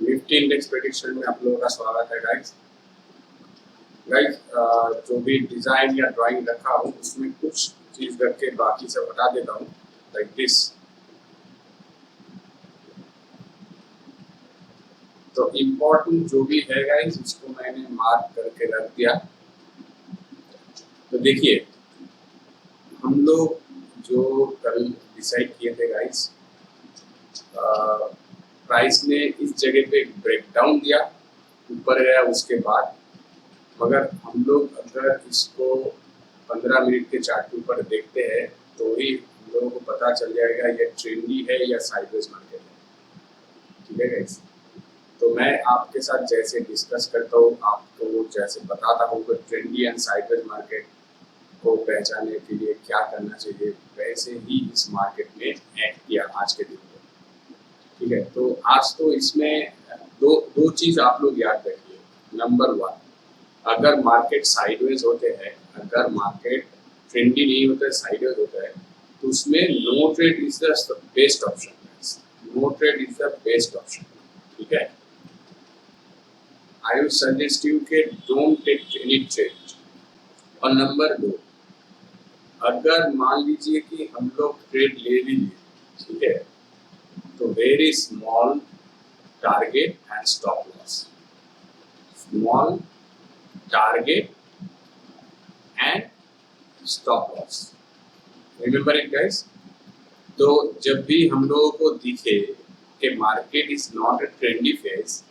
Nifty index prediction में आप लोगों का स्वागत है गाइस। जो भी डिजाइन या ड्राइंग रखा हूँ उसमें कुछ चीज रख के बाकी सब हटा देता हूँ, लाइक दिस। तो इम्पोर्टेंट जो भी है गाइस उसको मैंने मार्क करके रख दिया। तो देखिए, हम लोग जो कल डिसाइड किए थे गाइस, प्राइस ने इस जगह पे एक ब्रेकडाउन दिया, ऊपर गया उसके बाद, मगर हम लोग अगर इसको 15 मिनट के चार्ट के ऊपर देखते हैं तो ही हम लोगों को पता चल जाएगा ये ट्रेंडी है या साइडवेज मार्केट है। ठीक है गाइस, तो मैं आपके साथ जैसे डिस्कस करता हूँ, आपको जैसे बताता हूँ कि ट्रेंडी एंड साइडवेज मार्केट को पहचानने के लिए क्या करना चाहिए, वैसे ही इस मार्केट में एक्ट किया आज के दिन में। ठीक है, तो आज तो इसमें दो चीज आप लोग याद रखिए। नंबर वन, अगर मार्केट साइडवेज होते हैं, अगर मार्केट ट्रेंडी नहीं होता है, साइडवेज होता है, तो उसमें no trade is the best option. No trade is the best option. ठीक है, आई विल सजेस्ट यू के डोंट टेक एनी ट्रेड। और नंबर दो, अगर मान लीजिए कि हम लोग ट्रेड ले भी लिए, ठीक है, तो very small target and stop loss. Small target and stop loss, remember it guys. तो जब भी हम लोगों को दिखे कि market is not a trendy phase,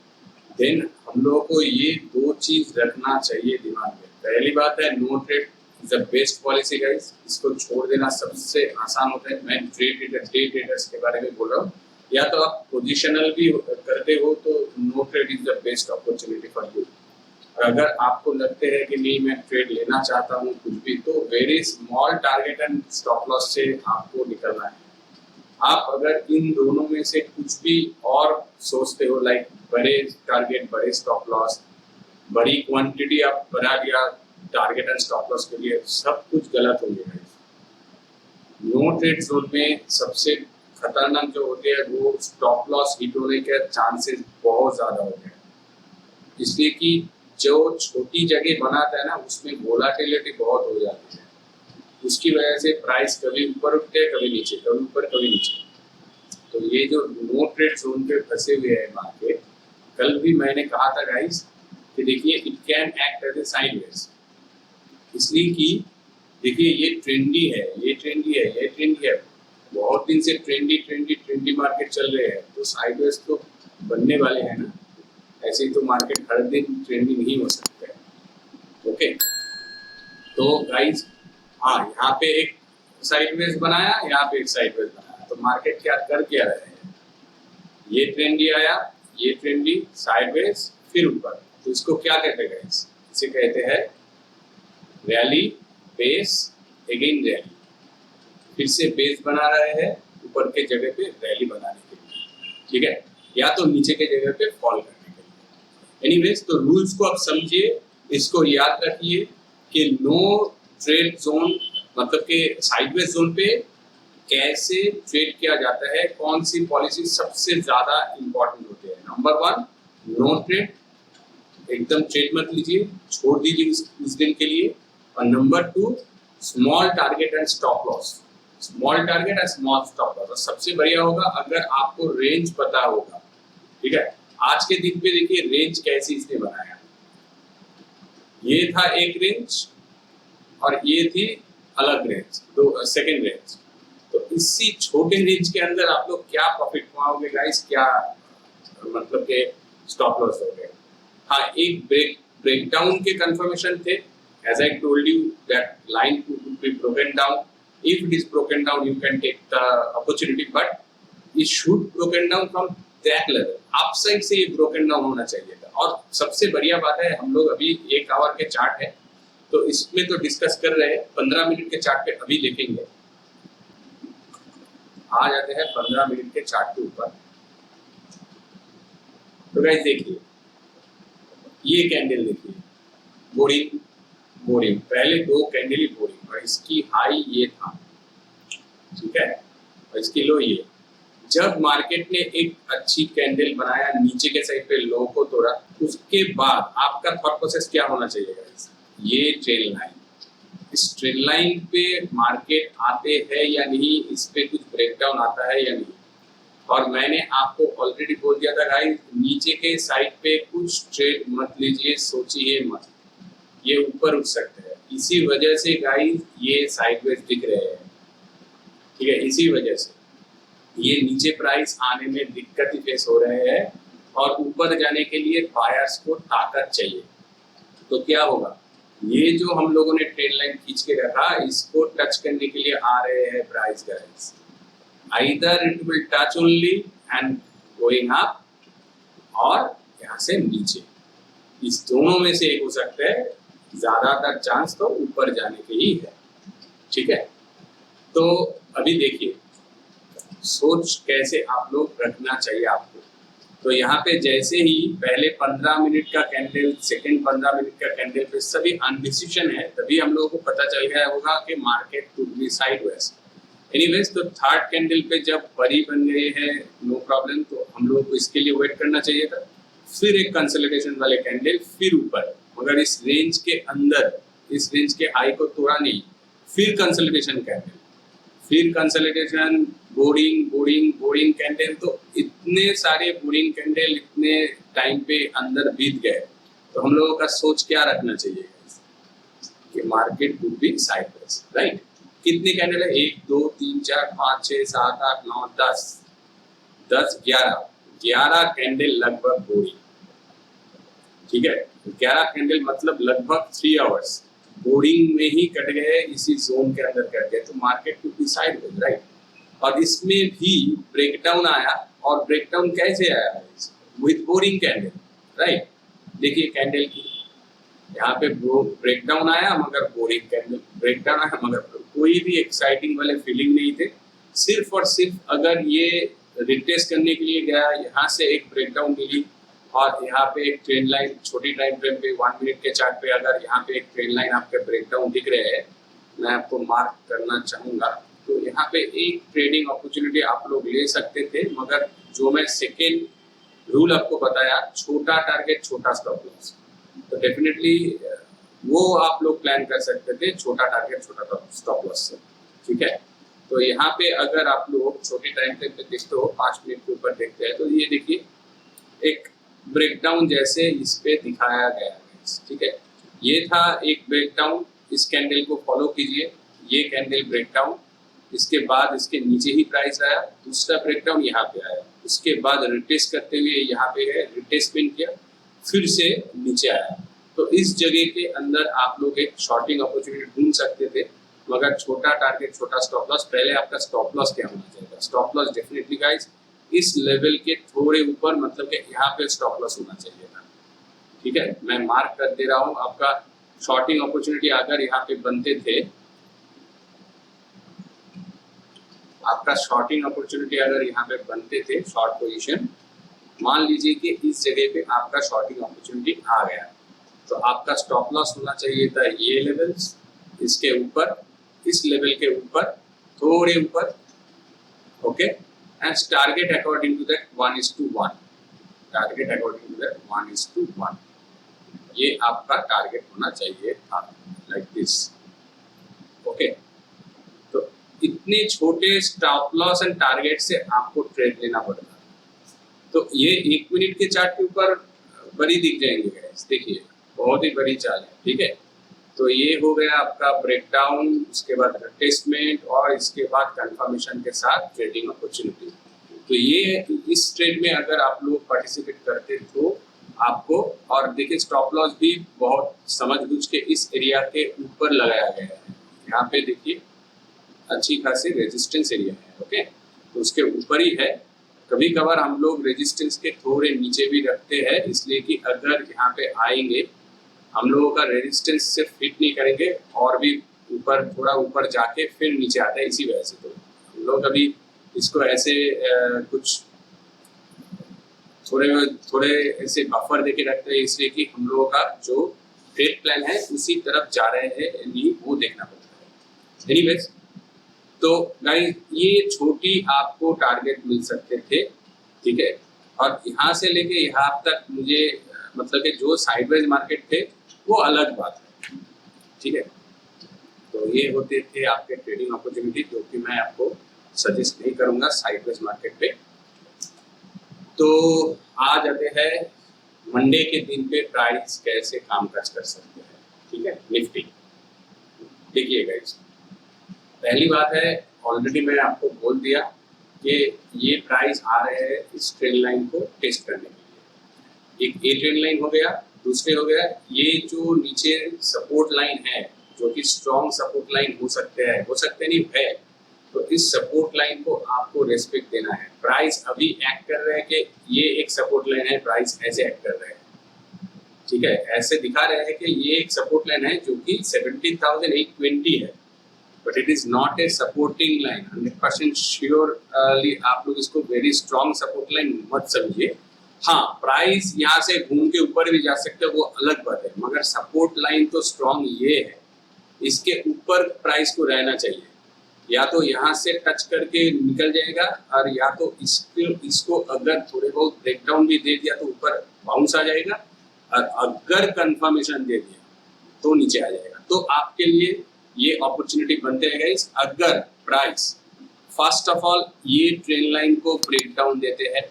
then हम लोगों को ये दो चीज रखना चाहिए दिमाग में। पहली बात है, no trade is the best policy guys. इसको छोड़ देना सबसे आसान होता है। मैं डे ट्रेडर्स के बारे में बोल रहा हूँ। या तो आप पोजिशनल भी करते हो तो no trade is the best opportunity for you. अगर आपको लगते हैं कि नहीं मैं ट्रेड लेना चाहता हूँ कुछ भी, तो very small target and stop loss से आपको निकलना है। आप अगर इन दोनों में से कुछ भी और सोचते हो, लाइक बड़े टारगेट, बड़े स्टॉप लॉस, बड़ी क्वांटिटी आप बना लिया टारगेट एंड स्टॉप लॉस के लिए, सब कुछ गलत हो गया है। नो ट्रेड जोन में सबसे खतरनाक जो होते हैं वो स्टॉप लॉस हिट होने के चांसेस बहुत ज्यादा होते हैं, इसलिए कि जो छोटी जगह बनाता है ना उसमें वोलाटिलिटी बहुत हो जाती है। उसकी वजह से प्राइस कभी ऊपर उठते हैं, कभी नीचे, कभी ऊपर कभी नीचे। तो ये जो नो ट्रेड जोन पे फंसे हुए हैं मार्केट, कल भी मैंने कहा था गाइस कि देखिए it can act as a sideways, इसलिए कि देखिए ये ट्रेंडी है, ये ट्रेंडी है, ये ट्रेंडी है, बहुत दिन से ट्रेंडी ट्रेंडी ट्रेंडी मार्केट चल रहे हैं, तो साइडवेज तो बनने वाले हैं ना। ऐसे ही तो मार्केट हर दिन ट्रेंडी नहीं हो सकता है। ओके, तो गाइस, हाँ, यहाँ पे एक साइडवेज बनाया, यहाँ पे एक साइडवेज बनाया, तो मार्केट क्या कर क्या रहे हैं, ये ट्रेंडी आया, ये ट्रेंडी, साइडवेज, फिर ऊपर। तो इसको क्या कहते हैं गाइस? इसे कहते हैं रैली बेस अगेन रैली। फिर से बेस बना रहे हैं ऊपर के जगह पे रैली बनाने के लिए, ठीक है, या तो नीचे के जगह पे फॉल करने के लिए। एनीवेज, तो रूल्स को आप समझिए, इसको याद रखिए कि नो ट्रेड जोन मतलब के साइडवेज जोन पे कैसे ट्रेड किया जाता है, कौन सी पॉलिसी सबसे ज्यादा इंपॉर्टेंट होती है। नंबर वन, नो ट्रेड, एकदम ट्रेड मत लीजिए, छोड़ दीजिए उस दिन के लिए। और number two, small target and stop loss. Small target and small stop loss. और सबसे बढ़िया होगा अगर आपको रेंज पता होगा। ठीक है, आज के दिन पे देखिए रेंज कैसी इसने बनाया, ये था एक रेंज और ये थी अलग रेंज, तो सेकेंड रेंज। तो इसी छोटे रेंज के अंदर आप लोग क्या प्रॉफिट कमाओगे गाइस, क्या मतलब के स्टॉप लॉस हो गए। हाँ, एक ब्रेकडाउन के कंफर्मेशन थे, as I told you that line to be broken down. If it is broken down you can take the opportunity, but it should broken down from that level. Upside से ये broken down होना चाहिए था। और सबसे बढ़िया बात है, हम लोग अभी 1 आवर के चार्ट है तो इसमें तो डिस्कस कर रहे हैं, 15 मिनट के चार्ट पे अभी देखेंगे। आ जाते हैं 15 मिनट के चार्ट के ऊपर। तो गाइस देखिए, ये कैंडल देखिए, बोरिंग बोरिंग, पहले 2 कैंडल ही बोरिंग, और इसकी हाई ये था, ठीक है, और इसकी लो ये, जब मार्केट ने एक अच्छी कैंडल बनाया, नीचे के साइड पे लो को तोड़ा, उसके बाद आपका थॉट प्रोसेस क्या होना चाहिए गाइस? ये ट्रेल लाइन, इस ट्रेल लाइन पे मार्केट आते हैं या नहीं, इस पे कुछ ब्रेकडाउन आता है या नहीं। और मैंने आपको ऑलरेडी बोल दिया था गाइस, नीचे के साइड पे कुछ ट्रेड मत लीजिए, सोचिए मत, ये ऊपर उठ सकते हैं। इसी वजह से गाइस ये साइडवेज दिख रहे हैं, ठीक है। इसी वजह से ये नीचे प्राइस आने में दिक्कत ही फेस हो रहे हैं, और ऊपर जाने के लिए बायर्स को ताकत चाहिए। तो क्या होगा, ये जो हम लोगों ने ट्रेड लाइन खींच के रखा, इसको टच करने के लिए आ रहे हैं price guys. Either it will touch only and going up, और यहाँ से नीचे, इस दोनों में से एक हो सकता है। ज्यादातर चांस तो ऊपर जाने के ही है, ठीक है। तो अभी देखिए सोच कैसे आप लोग रखना चाहिए आपको। तो यहाँ पे जैसे ही पहले 15 मिनट का कैंडल, सेकंड 15 मिनट का कैंडल पे सभी अनडिसीजन है, तभी हम लोगों को पता चल गया होगा कि market to be sideways. Anyways, तो थर्ड कैंडल पे जब बड़ी बन गई है, नो प्रॉब्लम, तो हम लोगों को इसके लिए वेट करना चाहिए था। फिर एक कंसोलिडेशन वाले कैंडल, फिर ऊपर, मगर इस रेंज के अंदर, इस रेंज के हाई को तोड़ा नहीं, फिर कंसोलिडेशन कैंडल, फिर consolidation, boring boring boring candle. तो इतने सारे बोरिंग कैंडल इतने टाइम पे अंदर बीत गए, तो हम लोगों का सोच क्या रखना चाहिए कि market would be sideways, right. कितनी कैंडल है? 1 2 3 4 5 6 7 8 9 10 10 11 कैंडल लगभग बोरिंग, ठीक है। 11 कैंडल मतलब लगभग 3 आवर्स बोरिंग में ही कट गए, इसी जोन के अंदर कट गए। तो market to be sideways, right. और इसमें भी ब्रेकडाउन आया, और ब्रेकडाउन कैसे आया? With boring candle, right. देखिए कैंडल की यहाँ पे ब्रेकडाउन आया, मगर बोरिंग कैंडल, ब्रेकडाउन आया मगर कोई भी एक्साइटिंग वाले फीलिंग नहीं थे। सिर्फ और सिर्फ अगर ये रिटेस्ट करने के लिए गया, यहाँ से एक ब्रेकडाउन मिली, और यहाँ पे एक ट्रेंड लाइन छोटी टाइम फ्रेम पे 1 मिनट के चार्ट पे अगर यहाँ पे एक ट्रेंड लाइन आपके ब्रेकडाउन दिख रहे हैं, मैं आपको मार्क करना चाहूँगा। तो यहाँ पे एक ट्रेडिंग अपॉर्चुनिटी आप लोग ले सकते थे, मगर जो मैं सेकेंड रूल आपको बताया, छोटा टारगेट छोटा स्टॉप लॉस, तो डेफिनेटली वो आप लोग प्लान कर सकते थे, छोटा टारगेट छोटा स्टॉप लॉस से, ठीक है। तो यहाँ पे अगर आप लोग छोटे टाइम फ्रेम पे देखते हो, 5 मिनट के ऊपर देखते हैं, तो ये देखिए एक ब्रेकडाउन जैसे इस पे दिखाया गया है, ठीक है। ये था एक ब्रेकडाउन, इस कैंडल को फॉलो कीजिए, ये कैंडल ब्रेकडाउन, इसके बाद इसके नीचे ही प्राइस आया, दूसरा ब्रेकडाउन यहाँ पे आया, उसके बाद रिटेस्ट करते हुए यहाँ पे है, रिटेस्टमेंट किया, फिर से नीचे आया। तो इस जगह के अंदर आप लोग एक शॉर्टिंग अपॉर्चुनिटी ढूंढ सकते थे, मगर छोटा टारगेट छोटा स्टॉप लॉस। पहले आपका स्टॉप लॉस क्या होना चाहिए? स्टॉप लॉस डेफिनेटली गाइस इस लेवल के थोड़े ऊपर, मतलब कि यहाँ पे स्टॉप लॉस होना चाहिए था, ठीक है। मैं मार्क कर दे रहा हूँ, आपका शॉर्टिंग अपॉर्चुनिटी अगर यहाँ पे बनते थे, आपका शॉर्टिंग अपॉर्चुनिटी अगर यहाँ पे बनते थे, शॉर्ट पोजीशन, मान लीजिए कि इस जगह पे आपका शॉर्टिंग अपॉर्चुनिटी आ गया, तो आपका स्टॉप लॉस होना चाहिए था ये लेवल्स, इसके ऊपर, इस लेवल के ऊपर, थोड़े ऊपर, okay. And target according to that 1:1, target according to that 1:1, ये आपका टारगेट होना चाहिए था, लाइक दिस, ओके। तो इतने छोटे स्टॉप लॉस एंड टारगेट से आपको ट्रेड लेना पड़ता है। तो ये 1 मिनट के चार्ट के ऊपर बड़ी दिख जाएंगे गाइस, देखिए बहुत ही बड़ी चाल है, ठीक है। तो ये हो गया आपका ब्रेकडाउन, उसके बाद रिटेस्टमेंट, और इसके बाद कंफर्मेशन के साथ ट्रेडिंग अपॉर्चुनिटी। तो ये इस ट्रेड में अगर आप लोग पार्टिसिपेट करते तो आपको, और देखिए स्टॉप लॉस भी बहुत समझ-बूझ के इस एरिया के ऊपर लगाया गया है। यहाँ पे देखिए अच्छी खासी रेजिस्टेंस एरिया है, ओके, तो उसके ऊपर ही है। कभी कभार हम लोग रेजिस्टेंस के थोड़े नीचे भी रखते हैं, इसलिए कि अगर यहाँ पे आएंगे, हम लोगों का रेजिस्टेंस सिर्फ हिट नहीं करेंगे, और भी ऊपर, थोड़ा ऊपर जाके फिर नीचे आता है, इसी वजह से। तो हम लोग अभी इसको ऐसे कुछ थोड़े ऐसे बफर देके रखते हैं, इसलिए कि हम लोगों का जो ट्रेड प्लान है उसी तरफ जा रहे हैं, नहीं वो देखना पड़ता है। एनीवेज, तो गाइस ये छोटी आपको टारगेट मिल सकते थे, ठीक है। और यहाँ से लेके यहाँ तक मुझे मतलब कि जो साइडवेज मार्केट थे वो अलग बात है, ठीक है। तो ये होते थे आपके ट्रेडिंग अपॉर्चुनिटी, जो कि मैं आपको सजेस्ट नहीं करूंगा साइडवेज मार्केट पे। तो आ जाते हैं मंडे के दिन पे प्राइस कैसे कामकाज कर सकते हैं, ठीक है। निफ्टी देखिए गाइस, पहली बात है ऑलरेडी मैं आपको बोल दिया कि ये प्राइस आ रहे हैं इस ट्रेंड लाइन को टेस्ट करने के लिए। एक ए ट्रेंड लाइन हो गया, दूसरे हो गया ये जो नीचे सपोर्ट लाइन है, जो कि स्ट्रॉन्ग सपोर्ट लाइन हो सकते नहीं है, तो इस सपोर्ट लाइन को आपको रेस्पेक्ट देना है। प्राइस अभी एक्ट कर रहे हैं कि ये एक सपोर्ट लाइन है, प्राइस ऐसे एक्ट कर रहे हैं, ठीक है। ऐसे दिखा रहे हैं कि ये एक सपोर्ट लाइन है जो कि 17,820 है, but it is not a supporting line. 100% surely आप लोग इसको वेरी स्ट्रॉन्ग सपोर्ट लाइन मत समझिए। हाँ, प्राइस यहाँ से घूम के ऊपर भी जा सकते हैं, वो अलग बात है, मगर सपोर्ट लाइन तो स्ट्रॉन्ग ये है, इसके ऊपर प्राइस को रहना चाहिए। या तो यहाँ से टच करके निकल जाएगा, और या तो इसको अगर थोड़े बहुत ब्रेकडाउन भी दे दिया तो ऊपर बाउंस आ जाएगा, और अगर कंफर्मेशन दे दिया तो नीचे आ जाएगा। तो आपके लिए ये अपॉर्चुनिटी बनते हैं गाइस, अगर प्राइस फर्स्ट ऑफ ऑल ये ट्रेंड लाइन को ब्रेक डाउन देते हैं,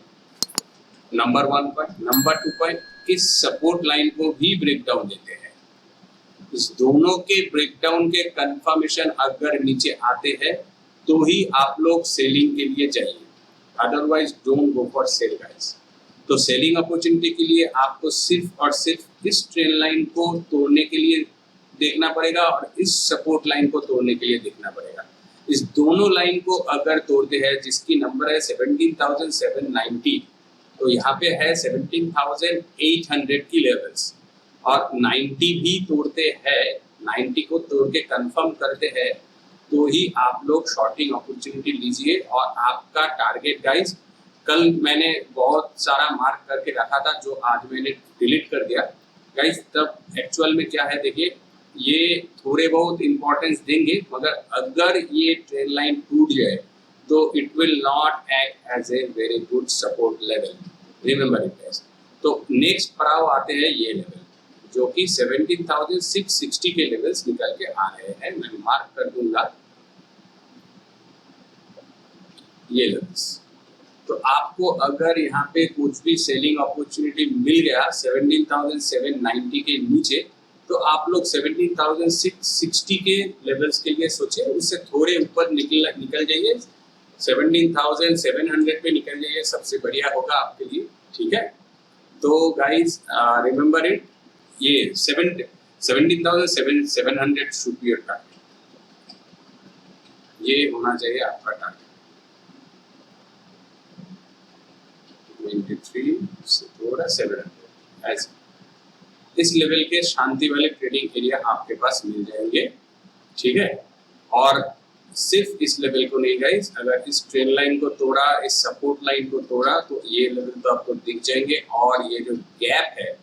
नंबर 1 पॉइंट। नंबर 2 पॉइंट इस सपोर्ट लाइन को भी ब्रेक डाउन देते हैं। इस दोनों के ब्रेकडाउन के कंफर्मेशन अगर नीचे आते हैं तो ही आप लोग सेलिंग के लिए जाइए, otherwise don't go for sale guys. तो सेलिंग अपॉर्चुनिटी के लिए आपको सिर्फ और सिर्फ इस ट्रेंड लाइन को तोड़ने के लिए देखना पड़ेगा, और इस सपोर्ट लाइन को तोड़ने के लिए देखना पड़ेगा। इस दोनों लाइन को अगर तोड़ते हैं, जिसकी नंबर है 17,790, तो यहाँ पे है 17,800 की लेवल्स, और 90 भी तोड़ते हैं, 90 को तोड़ के कंफर्म करते हैं, तो ही आप लोग शॉर्टिंग अपॉर्चुनिटी लीजिए। और आपका टारगेट गाइस, कल मैंने बहुत सारा मार्क करके रखा था जो आज मैंने डिलीट कर दिया गाइस। तब एक्चुअल में क्या है देखिए, ये थोड़े बहुत इंपॉर्टेंस देंगे, मगर अगर ये ट्रेंड लाइन टूट जाए तो it will not act as a very good support level, remember it guys. तो नेक्स्ट पड़ाव आते हैं ये लेवल, जो कि 17,660 के लेवल्स निकल के आ रहे हैं। मैं मार्क कर दूंगा ये लेवल्स। तो आपको अगर यहाँ पे कुछ भी सेलिंग अपॉर्चुनिटी मिल गया 17,790 के नीचे, तो आप लोग 17,660 के लेवल्स के लिए सोचे, उससे थोड़े ऊपर निकल जाइए, 17,700 पे निकल जाइए, सबसे बढ़िया होगा आपके लिए, ठीक है। तो गाइस रिमेंबर इट, ये 17,700 शुड बी योर टारगेट, ये होना चाहिए आपका टारगेट। 23 से थोड़ा 700 ऐसे इस लेवल के शांति वाले ट्रेडिंग एरिया आपके पास मिल जाएंगे, ठीक है। और सिर्फ इस लेवल को नहीं गाइस, अगर इस ट्रेंड लाइन को तोड़ा, इस सपोर्ट लाइन को तोड़ा, तो ये लेवल तो आपको दिख जाएंगे, और ये जो गैप है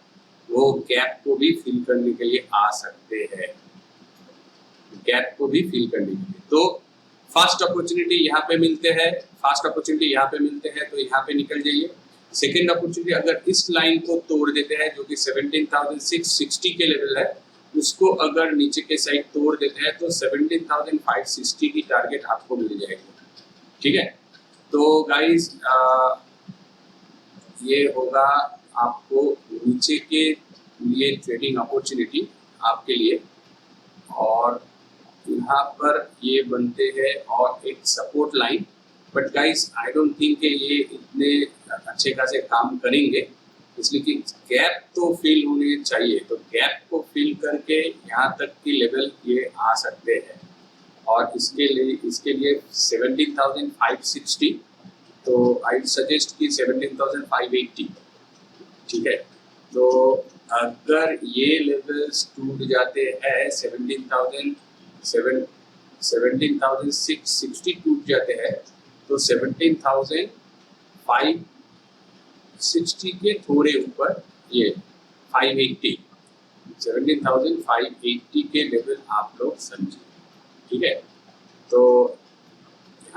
वो गैप को भी फिल करने के लिए आ सकते हैं, गैप को भी फिल करने के लिए। तो फर्स्ट अपॉर्चुनिटी यहाँ पे मिलते हैं, तो यहाँ पे निकल जाइए। सेकेंड अपॉर्चुनिटी, अगर इस लाइन को तोड़ देते हैं जो कि 17,660 के लेवल है, उसको अगर नीचे के साइड तोड़ देते हैं तो 17,560 की टारगेट आपको मिल जाएगी, ठीक है। तो गाइस ये होगा आपको नीचे के लिए ट्रेडिंग अपॉर्चुनिटी आपके लिए, और यहाँ पर ये बनते हैं और एक support line, but guys I don't think कि ये इतने अच्छे खासे काम करेंगे, इसलिए कि गैप तो फिल होने चाहिए। तो गैप को फिल करके यहाँ तक की लेवल ये आ सकते हैं, और इसके लिए 17,560, तो आई सजेस्ट कि 17,580, ठीक है। तो अगर ये लेवल्स टूट जाते हैं, 17,660 टूट जाते हैं, तो 17,560 के थोड़े ऊपर ये 17,580 के लेवल आप लोग समझिए, ठीक है। तो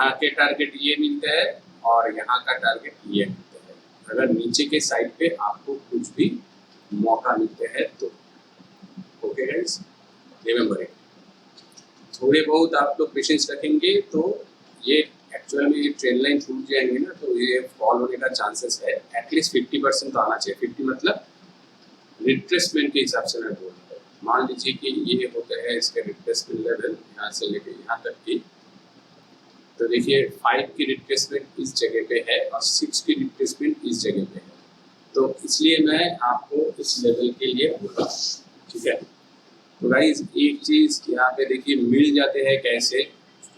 यहाँ के टारगेट ये मिलते हैं और यहाँ का टारगेट ये मिलते हैं। अगर नीचे के साइड पे आपको कुछ भी मौका मिलते हैं तो ओके गाइस, रिमेंबर इट। थोड़े बहुत आप लोग पेशेंस रखेंगे तो ये एक्चुअल में ये ट्रेंड लाइन टूट जाएंगे ना, तो ये फॉल होने का चांसेस है। एटलीस्ट 50% तो आना चाहिए। 50 मतलब रिट्रेसमेंट के हिसाब से मैं बोल रहा हूँ। मान लीजिए कि ये होते हैं इसके रिट्रेसमेंट लेवल यहाँ से लेके यहाँ तक की, तो देखिए 5 की रिट्रेसमेंट इस जगह पे है और 6 की रिट्रेसमेंट इस जगह पे है। तो इसलिए मैं आपको इस लेवल के लिए बोल रहा हूँ, ठीक है। तो गाइस एक चीज़ यहाँ पे देखिए मिल जाते हैं कैसे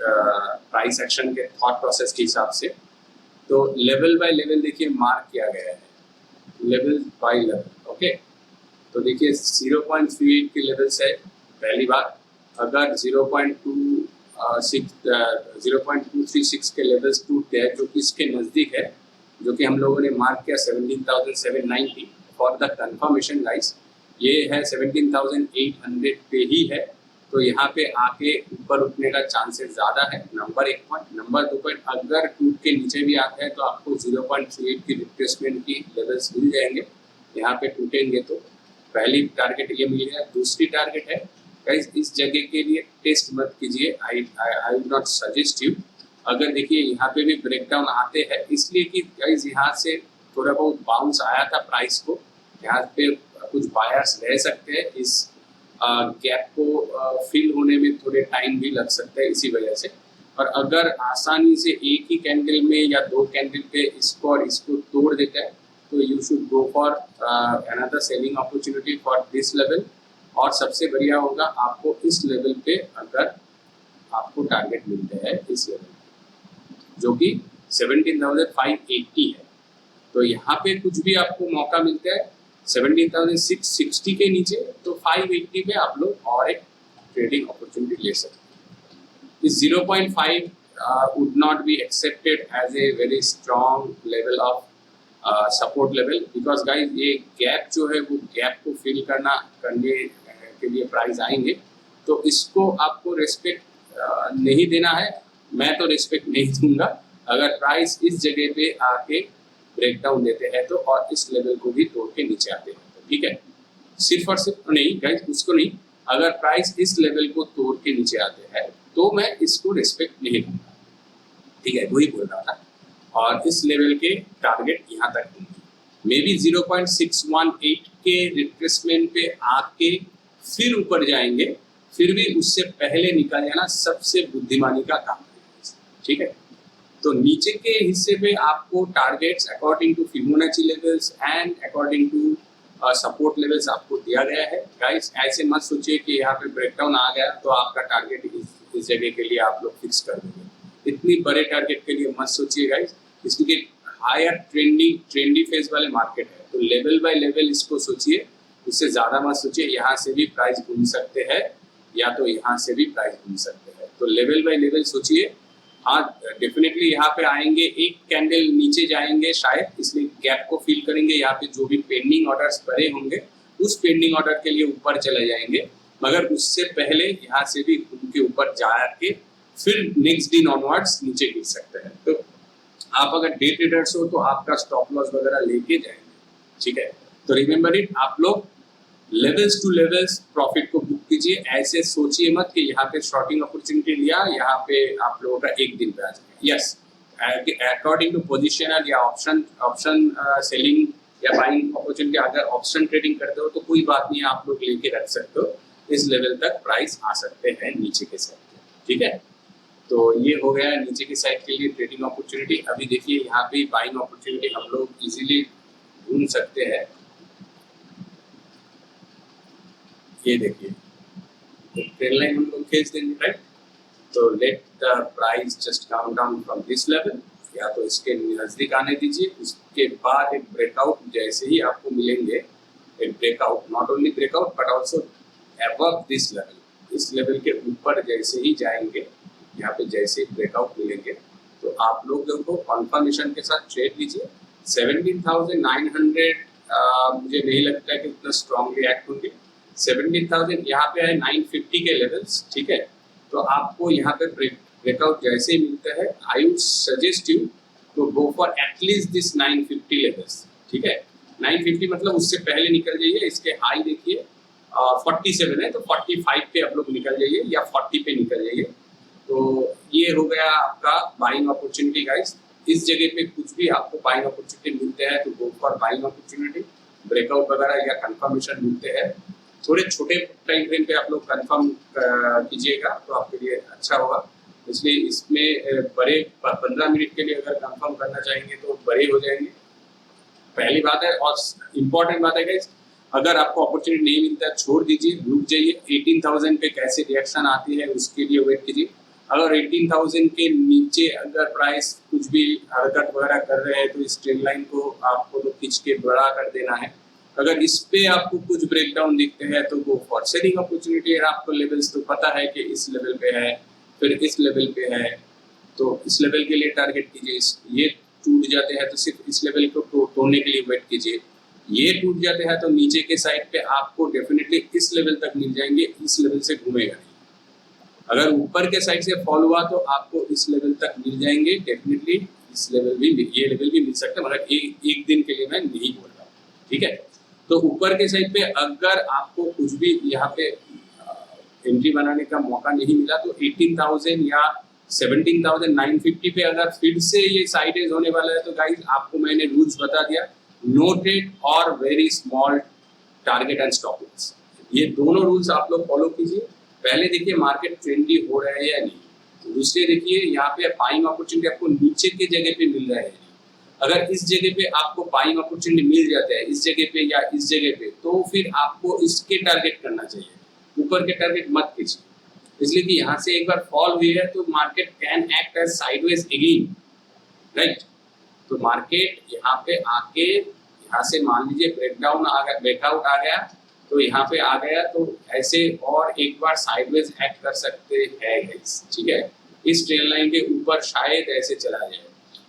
प्राइस एक्शन के थॉट प्रोसेस के हिसाब से। तो लेवल बाय लेवल देखिए मार्क किया गया है, लेवल बाय लेवल, ओके। तो देखिए 0.38 के लेवल से पहली बार, अगर 0.236 के लेवल्स टूटते हैं जो कि इसके नज़दीक है, जो कि हम लोगों ने मार्क किया 17,790 फॉर द कंफर्मेशन गाइस। ये है 17,800 पे ही है, तो यहाँ पे आके ऊपर उठने का चांसेस ज़्यादा है। Number 1 point. नंबर 2 पॉइंट, अगर टूट के नीचे भी आते हैं तो आपको 0.38 की रिट्रेसमेंट की लेवल्स मिल जाएंगे। यहाँ पे टूटेंगे तो पहली टारगेट ये मिल गया। दूसरी टारगेट है गाइस, इस जगह के लिए टेस्ट मत कीजिए, I will not suggest you. अगर देखिए यहाँ पे भी ब्रेकडाउन आते हैं, इसलिए कि गाइस यहाँ से थोड़ा बहुत बाउंस आया था प्राइस को, यहाँ पे कुछ बायर्स रह सकते हैं। इस गैप को फिल होने में थोड़े टाइम भी लग सकता है इसी वजह से। और अगर आसानी से एक ही कैंडल में या 2 कैंडल पे इसको और इसको तोड़ देता है तो you should go for another selling opportunity for this level. और सबसे बढ़िया होगा आपको इस लेवल पे अगर आपको टारगेट मिलते हैं इस लेवल जो कि 17,580 है, तो यहाँ पे कुछ भी आपको मौका मिलता है 17,660 के नीचे, तो 580 पे आप लोग और एक ट्रेडिंग अपॉर्चुनिटी ले सकते हैं। इस 0.5 would not be accepted as a very strong level of support level, because guys ये गैप जो है वो गैप को फिल करने के लिए प्राइस आएंगे, तो इसको आपको रिस्पेक्ट नहीं देना है। मैं तो रिस्पेक्ट नहीं दूंगा अगर प्राइस इस जगह पे आके ब्रेकडाउन देते हैं तो, और इस लेवल को भी तोड़ के नीचे आते हैं तो, ठीक है। सिर्फ और सिर्फ नहीं गाइस, उसको नहीं, अगर प्राइस इस लेवल को तोड़ के नीचे आते हैं तो मैं इसको रिस्पेक्ट नहीं दूंगा, ठीक है, वही बोल रहा था। और इस लेवल के टारगेट यहाँ तक होंगे, मे बी 0.618 के रिट्रेसमेंट पे आके फिर ऊपर जाएंगे, फिर भी उससे पहले निकल जाना सबसे बुद्धिमानी का काम है, ठीक है। तो नीचे के हिस्से पे आपको targets according to Fibonacci levels and according to support levels आपको दिया गया है। गाइस ऐसे मत सोचिए कि यहाँ पे ब्रेकडाउन आ गया तो आपका टारगेट इस जगह के लिए आप लोग फिक्स कर देंगे। इतनी बड़े टारगेट के लिए मत सोचिए गाइस, इसलिए हायर ट्रेंडी फेज वाले मार्केट है, तो लेवल बाय लेवल इसको सोचिए, उससे ज़्यादा मत सोचिए। यहाँ से भी प्राइस घूम सकते हैं या तो यहाँ से भी प्राइस घूम सकते हैं, तो लेवल बाय लेवल सोचिए। हाँ डेफिनेटली यहाँ पे आएंगे, एक कैंडल नीचे जाएंगे शायद, इसलिए गैप को फिल करेंगे। यहाँ पे जो भी पेंडिंग ऑर्डर्स पड़े होंगे उस पेंडिंग ऑर्डर के लिए ऊपर चले जाएंगे, मगर उससे पहले यहाँ से भी घूम के ऊपर जाके फिर नेक्स्ट दिन ऑनवर्ड्स नीचे गिर सकते हैं। तो आप अगर डे ट्रेडर्स हो तो आपका स्टॉप लॉस वगैरह लेके जाएंगे, ठीक है। तो रिमेंबर इट, आप लोग लेवल्स टू लेवल्स प्रॉफिट को बुक कीजिए। ऐसे सोचिए मत कि यहाँ पे शॉर्टिंग अपॉर्चुनिटी लिया, यहाँ पे आप लोगों का एक दिन पे आ जाएगा। यस, अकॉर्डिंग टू पोजिशनल या ऑप्शन सेलिंग या बाइंग अपॉर्चुनिटी, अगर ऑप्शन ट्रेडिंग करते हो तो कोई बात नहीं, आप लोग लेके रख सकते हो। इस लेवल तक प्राइस आ सकते हैं नीचे के साइड, ठीक है। तो ये हो गया नीचे की साइड के लिए ट्रेडिंग अपॉर्चुनिटी। अभी देखिए यहाँ पे बाइंग अपॉर्चुनिटी हम लोग इजीली ढूंढ सकते हैं। ये देखिए ट्रेंड लाइन हम लोग खींच देंगे, राइट। तो let the price just come down from this level, या तो इसके नज़दीक आने दीजिए। उसके बाद एक ब्रेकआउट जैसे ही आपको मिलेंगे, एक breakout, not only breakout but also above this level, इस लेवल के ऊपर जैसे ही जाएंगे, यहाँ पे जैसे ब्रेकआउट मिलेंगे तो आप लोगों को कंफर्मेशन के साथ ट्रेड लीजिए। 17,900 मुझे नहीं लगता है कि उतना स्ट्रॉन्ग रिएक्ट होंगे। 17,000 यहाँ पे है 950 के लेवल्स, ठीक है। तो आपको यहाँ पे ब्रेकआउट जैसे ही मिलता है I would suggest you to go for at least this 950 levels, ठीक है। 950 मतलब उससे पहले निकल जाइए। इसके हाई देखिए 47 है, तो 45 पे आप लोग निकल जाइए या 40 पे निकल जाइए। तो ये हो गया आपका बाइंग अपॉर्चुनिटी गाइस। इस जगह पे कुछ भी आपको बाइंग अपॉर्चुनिटी मिलते हैं तो go for buying opportunity. Breakout वगैरह या कंफर्मेशन मिलते हैं, थोड़े छोटे टाइम फ्रेम पे आप लोग कंफर्म कीजिएगा तो आपके लिए अच्छा होगा। इसलिए इसमें बड़े 15 मिनट के लिए अगर कंफर्म करना चाहेंगे तो बड़े हो जाएंगे, पहली बात है। और इम्पोर्टेंट बात है गाइस, अगर आपको अपॉर्चुनिटी नहीं मिलता है छोड़ दीजिए, रुक जाइए। 18,000 पे कैसे रिएक्शन आती है उसके लिए वेट कीजिए। अगर 18,000 के नीचे अगर प्राइस कुछ भी हरकत वगैरह कर रहे हैं तो इस ट्रेंड लाइन को आपको तो खींच के बड़ा कर देना है। अगर इस पे आपको कुछ ब्रेकडाउन दिखते हैं तो गो फॉर सेलिंग अपॉर्चुनिटी। आपको लेवल्स तो पता है कि इस लेवल पे है, फिर इस लेवल पे है, तो इस लेवल के लिए टारगेट कीजिए। ये टूट जाते हैं तो सिर्फ इस लेवल को तोड़ने के लिए वेट कीजिए। ये टूट जाते हैं तो नीचे के साइड पे आपको डेफिनेटली इस लेवल तक मिल जाएंगे, इस लेवल से घूमेगा नहीं। अगर ऊपर के साइड से फॉल हुआ तो आपको इस लेवल तक मिल जाएंगे डेफिनेटली। इस लेवल भी, ये लेवल भी मिल सकता है, मगर एक दिन के लिए मैं नहीं बोल रहा, ठीक है। तो ऊपर के साइड पे अगर आपको कुछ भी यहाँ पे एंट्री बनाने का मौका नहीं मिला तो 18,000 या 17,950 पे अगर फिर से ये साइडेज होने वाला है तो गाइस आपको मैंने रूल्स बता दिया, नो ट्रेड और very small target and stop loss. ये दोनों रूल्स आप लोग फॉलो कीजिए। पहले देखिए मार्केट ट्रेंडी हो रहा है या नहीं, दूसरे देखिए यहाँ पे बाइंग अपॉर्चुनिटी आपको नीचे के जगह पे मिल रहा है। अगर इस जगह पे आपको बाइंग अपॉर्चुनिटी मिल जाता है, इस जगह पे या इस जगह पे, तो फिर आपको इसके टारगेट करना चाहिए, ऊपर के टारगेट मत कीजिए। इसलिए कि यहाँ से एक बार फॉल हुई है तो market can act as sideways again, right. तो मार्केट यहाँ पे आके यहाँ से मान लीजिए ब्रेकडाउन आ गया, ब्रेकआउट आ गया, तो यहाँ पे आ गया तो ऐसे और एक बार साइडवेज एक्ट कर सकते हैं, ठीक है। इस ट्रेन लाइन के ऊपर शायद ऐसे चला जाए।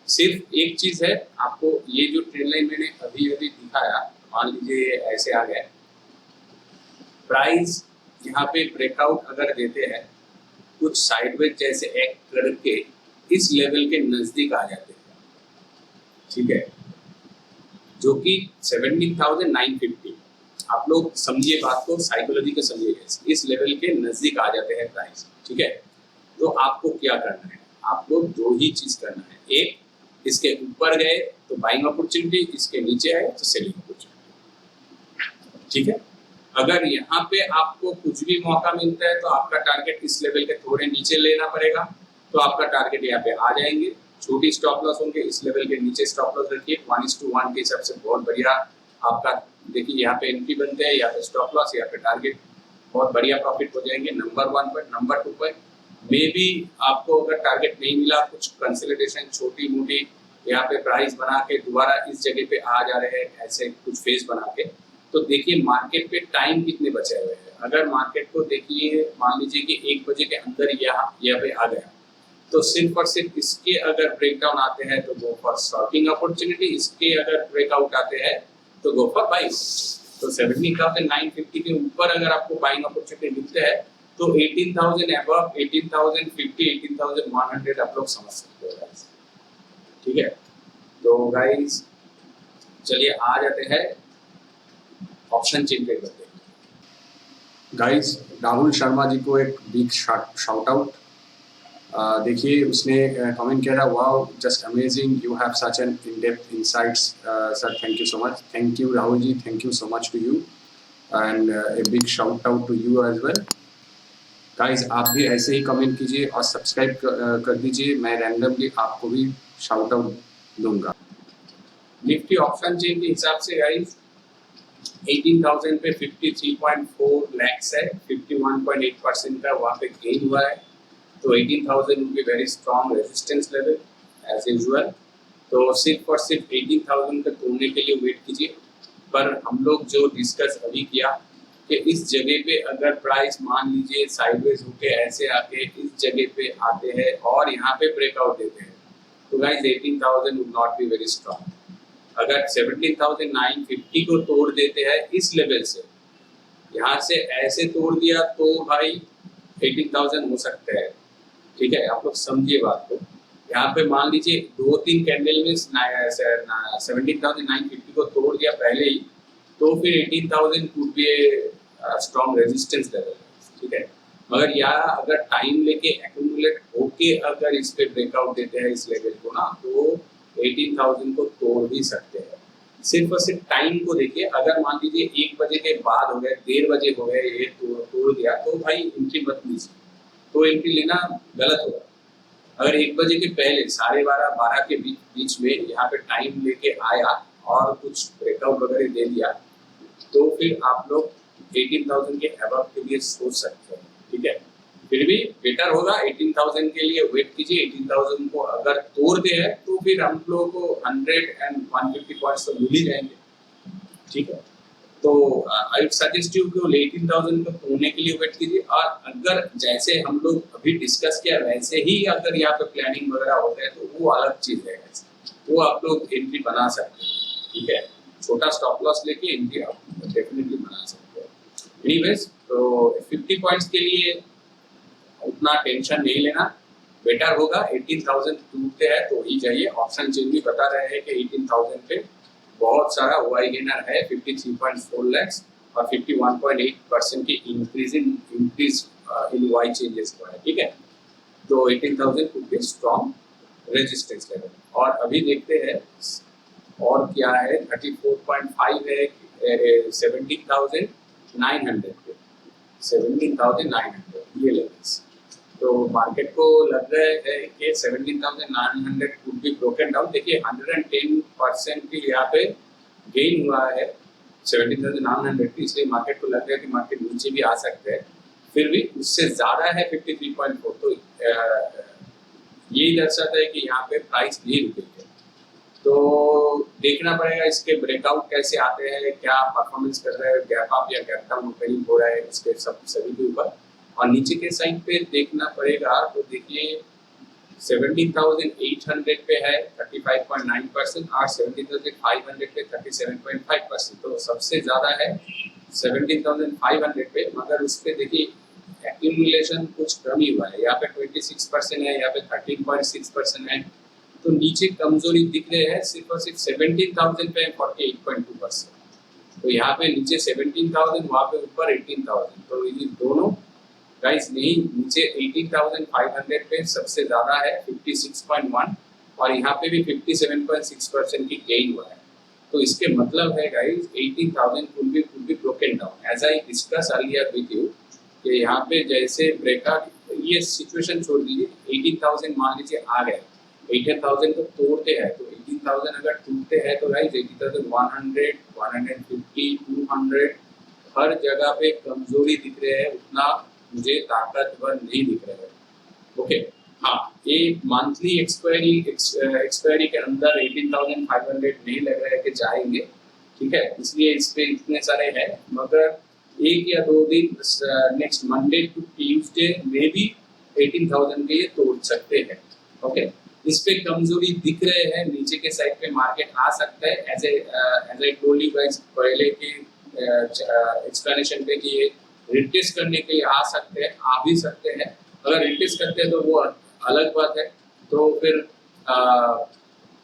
सिर्फ एक चीज है, आपको ये जो ट्रेन लाइन मैंने अभी अभी दिखाया, मान लीजिए ऐसे आ गया, प्राइस यहाँ पे ब्रेकआउट अगर देते हैं कुछ साइडवेज जैसे एक्ट करके इस लेवल के नजदीक आ जाते हैं, ठीक है, जो कि 17,950। आप लोग समझिए बात को, साइकोलॉजी को समझिए। इस लेवल के नजदीक आ जाते हैं प्राइस, ठीक है। तो आपको क्या करना है, आपको दो ही चीज करना है। एक, इसके ऊपर गए तो बाइंग अपॉर्चुनिटी, इसके नीचे आए तो सेलिंग अपॉर्चुनिटी, ठीक है। अगर यहाँ पे आपको कुछ भी मौका मिलता है तो आपका टारगेट इस लेवल के थोड़े नीचे लेना पड़ेगा, तो आपका टारगेट यहाँ पे आ जाएंगे। छोटी स्टॉप लॉस होंगे, इस लेवल के नीचे स्टॉप लॉस रखिए 1:1 के हिसाब से, बहुत बढ़िया आपका। देखिए यहाँ पे एंट्री बनते हैं, यहाँ पे स्टॉप लॉस, यहाँ पे टारगेट, बहुत बढ़िया प्रॉफिट हो जाएंगे। नंबर 1 पर, नंबर 2 पर मे भी आपको अगर टारगेट नहीं मिला, कुछ कंसोलिडेशन छोटी मोटी यहाँ पे प्राइस बना के दोबारा इस जगह पे आ जा रहे हैं, ऐसे कुछ फेस बना के, तो देखिए मार्केट पे टाइम कितने बचे हुए हैं। अगर मार्केट को देखिए, मान लीजिए कि 1 बजे के अंदर यहाँ पे आ गया, तो सिर्फ और सिर्फ इसके अगर ब्रेकडाउन आते हैं तो गो फॉर शॉर्टिंग अपॉर्चुनिटी, इसके अगर ब्रेकआउट आते हैं तो गो फॉर बाइंग। तो 17,950 के ऊपर अगर आपको बाइंग अपॉर्चुनिटी मिलते हैं तो 18,000 अबव, 18,050, 18,100 आप लोग समझ सकते हो गाइस, ठीक है। तो गाइस चलिए आ जाते हैं ऑप्शन चेन पे करते हैं। गाइस राहुल शर्मा जी को एक बिग शाउट आउट। देखिए उसने कमेंट किया था, wow just amazing, you have such an in depth insights sir, thank you so much. Thank you Rahul ji, thank you so much to you and a big shout out to you as well. Guys आप भी ऐसे ही comment कीजिए और subscribe कर दीजिए, मैं randomly आपको भी शाउट आउट दूंगा। निफ्टी ऑप्शन चेन के हिसाब से गाइस 18,000 पे 53.4 लैक्स है, 51.8% का वहाँ पे गेन हुआ है। तो 18,000 will be very strong resistance level as usual। तो सिर्फ और सिर्फ 18,000 तक तोड़ने के लिए वेट कीजिए। पर हम लोग जो डिस्कस अभी किया कि इस जगह पे अगर प्राइस मान लीजिए साइडवेज होके ऐसे आके इस जगह पे आते हैं और यहाँ पे ब्रेकआउट देते हैं तो guys 18,000 would not be very strong। अगर 17,950 को तोड़ देते हैं इस लेवल से, यहाँ से ऐसे तोड़ दिया तो भाई 18,000 हो सकता है। ठीक है, आप लोग समझिए बात को। यहाँ पे मान लीजिए 2-3 कैंडल में 17,950 को तोड़ दिया पहले ही, तो फिर 18,000 could be strong resistance level, ठीक है। मगर यहाँ अगर टाइम लेके एक्यूमुलेट होके अगर इस पे ब्रेकआउट देते हैं इस लेवल को ना, तो 18,000 को तोड़ भी सकते हैं। सिर्फ और सिर्फ टाइम को देखिए, अगर मान लीजिए 1 बजे के बाद हो गए, 1:30 बजे हो गए, ये तोड़ दिया, तो भाई एंट्री मत लीजिए, तो एंट्री लेना गलत होगा। अगर 1 बजे के पहले 12:30-12 के बीच में यहाँ पे टाइम लेके आया और कुछ ब्रेकआउट वगैरह दे दिया, तो फिर आप लोग 18,000 के अबव के लिए सोच सकते हैं, ठीक है। फिर भी बेटर होगा 18,000 के लिए वेट कीजिए। 18,000 को अगर तोड़ते हैं तो फिर हम लोग को 100 एंड 150 पॉइंट्स तो मिल ही जाएंगे, ठीक है। तो आई वुड सजेस्ट यू कि 18,000 को तोड़ने के लिए वेट कीजिए। और अगर जैसे हम लोग अभी डिस्कस किया वैसे ही अगर यहाँ पे प्लानिंग वगैरह होता है तो वो अलग चीज है, वो आप लोग एंट्री बना सकते हैं, ठीक है। छोटा स्टॉप लॉस लेके एंट्री आप डेफिनेटली बना सकते हैं। एनीवेज, तो 50 पॉइंट्स के लिए उतना टेंशन नहीं लेना, बेटर होगा 18,000 टूटते हैं तो ही जाइए। ऑप्शन चेन भी बता रहे हैं कि 18,000 पे बहुत सारा वाई गेनर है, 53.4 लाख और 51.8% की इंक्रीज इन वाई चेंजेस को है, ठीक है। तो 18,000 could be strong resistance level. और अभी देखते हैं और क्या है, 34.5 है 17,900 पे, 17,900 ये लेवल्स। तो मार्केट को लग रहा है कि 17,900 कुड बी ब्रोकन डाउन। देखिए 110% की यहाँ पे गेन हुआ है 17,900 की, इसलिए मार्केट को लग रहा है कि मार्केट नीचे भी आ सकते हैं। फिर भी उससे ज्यादा है 53.4, तो यही दर्शाता है कि यहाँ पे प्राइस नहीं रुकेगी। तो देखना पड़ेगा इसके ब्रेकआउट कैसे आते हैं, क्या परफॉर्मेंस कर रहे हैं, गैप अप या गैप डाउन ओपनिंग हो रहा है, इसके सभी के ऊपर। और नीचे के साइड पे देखना पड़ेगा, तो देखिए 17,800 पे है 35.9% और 17,500 पे 37.5%। तो सबसे ज्यादा है 17,500 पे, मगर उस पे देखिए एक्यूमुलेशन कुछ कम ही हुआ है। यहाँ पे 26% है, यहाँ पे 13.6% है। तो नीचे कमजोरी दिख रहे हैं सिर्फ और सिर्फ 17,000 पे 48.2%। तो यहाँ पे नीचे 17,000, वहाँ पे ऊपर 18,000। तो ये दोनों गाइस नहीं, नीचे 18,500 पे सबसे ज्यादा है 56.1 और यहाँ पे भी 57.6% की गेन हुआ है। तो इसके मतलब है guys 18,000 could be broken down as I discuss earlier with you कि यहाँ पे जैसे ब्रेकआउट, ये सिचुएशन छोड़ दीजिए, 18,000 मान लीजिए आ गए, 18,000 को तोड़ते हैं, तो 18,000 अगर टूटते हैं तो गाइस 18,100, 150, 200 हर जगह पे कमजोरी दिख रहे हैं, उतना मुझे ताकतवर नहीं दिख रहा है, ओके। हाँ, ये मंथली एक्सपायरी के अंदर 18,500 नहीं लग रहा है कि जाएंगे, ठीक है। इसलिए इस पे इतने सारे हैं, मगर एक या दो दिन नेक्स्ट मंडे टू ट्यूसडे में भी 18,000 के ये तोड़ सकते हैं, ओके। इस पे कमजोरी दिख रहे हैं, नीचे के साइड पे मार्केट आ सकता है, as I told you guys पहले के एक्सप्लेनेशन पे कि ये रिटेस्ट करने के लिए आ सकते हैं, आ भी सकते हैं। अगर रिटेस्ट करते हैं तो वो अलग बात है। तो फिर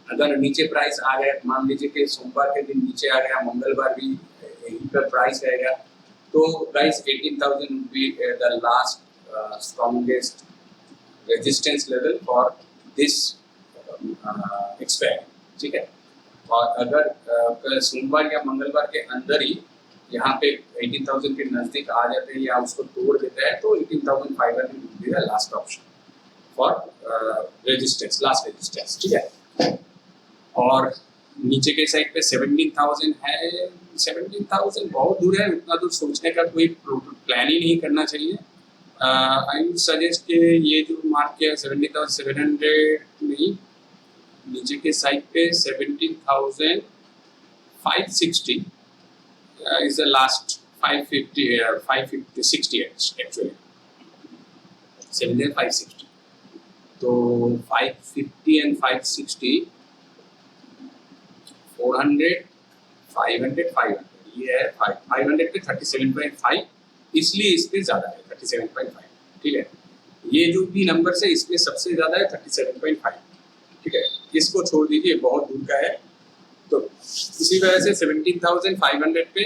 अगर नीचे प्राइस आ गया, मान लीजिए कि सोमवार के दिन नीचे आ गया, मंगलवार भी यहीं पर प्राइस रहेगा, तो guys 18,000 would be the last strongest resistance level for this experiment, ठीक है। और अगर सोमवार या मंगलवार के अंदर ही यहाँ पे 18,000 के नजदीक आ जाते हैं या उसको तोड़ देते हैं, तो 18,500 would be the last option for resistance, last resistance, ठीक है। और नीचे के साइड पे 17,000 है, 17,000 बहुत दूर है, उतना दूर सोचने का कोई प्लान ही नहीं करना चाहिए। आई वुड सजेस्ट कि ये जो मार्क किया 17,700 नहीं, नीचे के साइड पे 17,560 is the last 550 60 actually 17,560। तो 550 and 560 400 500 500 ये है 500 पे 37.5, इसलिए इस पे ज्यादा है 37.5, ठीक है। ये जो भी नंबर है इसमें सबसे ज़्यादा है 37.5, ठीक है, इसको छोड़ दीजिए, बहुत दूर का है। तो इसी वजह से 17,500 पे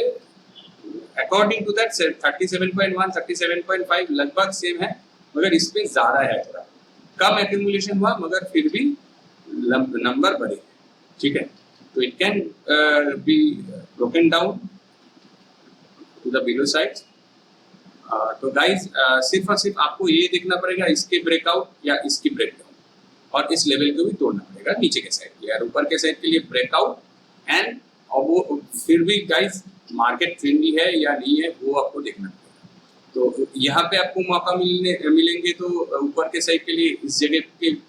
अकॉर्डिंग टू दैट 37.1 37.5 लगभग सेम है, मगर इसमें ज़्यादा है, थोड़ा कम एक्यूमुलेशन हुआ मगर फिर भी नंबर बढ़े, ठीक है। तो it can be broken down to the below side. तो गाइज सिर्फ और सिर्फ आपको ये देखना पड़ेगा इसके ब्रेकआउट या इसकी ब्रेकडाउन, और इस लेवल को भी तोड़ना पड़ेगा नीचे के साइड के, और ऊपर के साइड के लिए ब्रेकआउट एंड, और वो फिर भी गाइज मार्केट फ्रेंडली है या नहीं है वो आपको देखना पड़ेगा। तो यहाँ पे आपको मौका मिलेंगे तो ऊपर के साइड के लिए इस जगह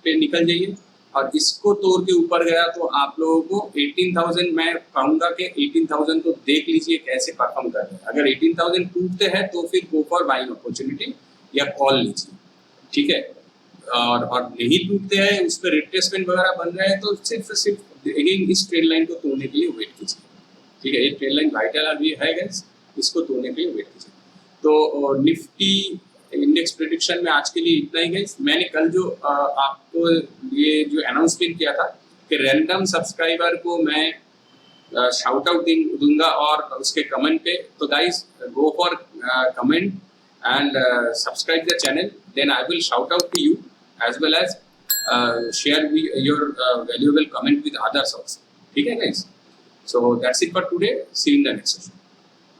पे निकल जाइए, और इसको तोड़ के ऊपर गया तो आप लोगों को 18,000, मैं कहूँगा कि 18,000 तो देख लीजिए कैसे परफॉर्म कर रहे हैं। अगर 18,000 टूटते हैं तो फिर गो फॉर बाइंग अपॉर्चुनिटी या कॉल लीजिए, ठीक है। और नहीं टूटते हैं, उस पर रिट्रेसमेंट वगैरह बन रहा है तो सिर्फ अगेन इस ट्रेड लाइन को तोड़ने के लिए वेट कीजिए, ठीक है। ये ट्रेड लाइन वाइटल अभी है गाइस, इसको तोड़ने के लिए वेट कीजिए। तो निफ्टी इंडेक्स प्रेडिक्शन में आज के लिए इतना ही गाइस। मैंने कल जो आपको ये जो अनाउंसमेंट किया था कि रैंडम सब्सक्राइबर को मैं शाउट आउट दूंगा और उसके कमेंट पे, तो guys go for comment and subscribe the channel, then I will shout out to you as well as share your valuable comment with others also, ठीक है guys। So that's it for today, see you in the next session।